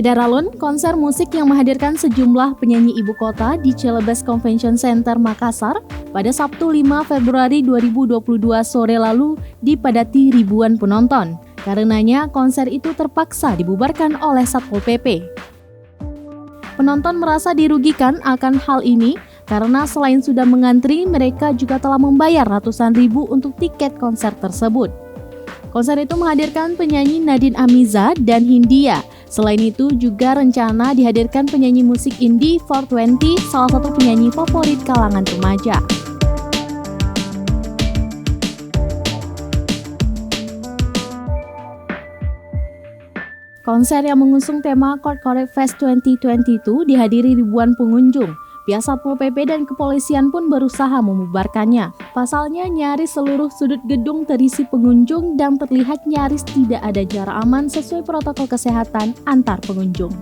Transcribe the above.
Daralun, konser musik yang menghadirkan sejumlah penyanyi ibu kota di Celebes Convention Center Makassar pada Sabtu 5 Februari 2022 sore lalu dipadati ribuan penonton. Karenanya, konser itu terpaksa dibubarkan oleh Satpol PP. Penonton merasa dirugikan akan hal ini karena selain sudah mengantri, mereka juga telah membayar ratusan ribu untuk tiket konser tersebut. Konser itu menghadirkan penyanyi Nadine Amiza dan Hindia. Selain itu juga rencana dihadirkan penyanyi musik indie 420, salah satu penyanyi favorit kalangan remaja. Konser yang mengusung tema Chord Correct Fest 2022 dihadiri ribuan pengunjung. Pihak Satpol PP dan kepolisian pun berusaha membubarkannya. Pasalnya nyaris seluruh sudut gedung terisi pengunjung dan terlihat nyaris tidak ada jarak aman sesuai protokol kesehatan antar pengunjung.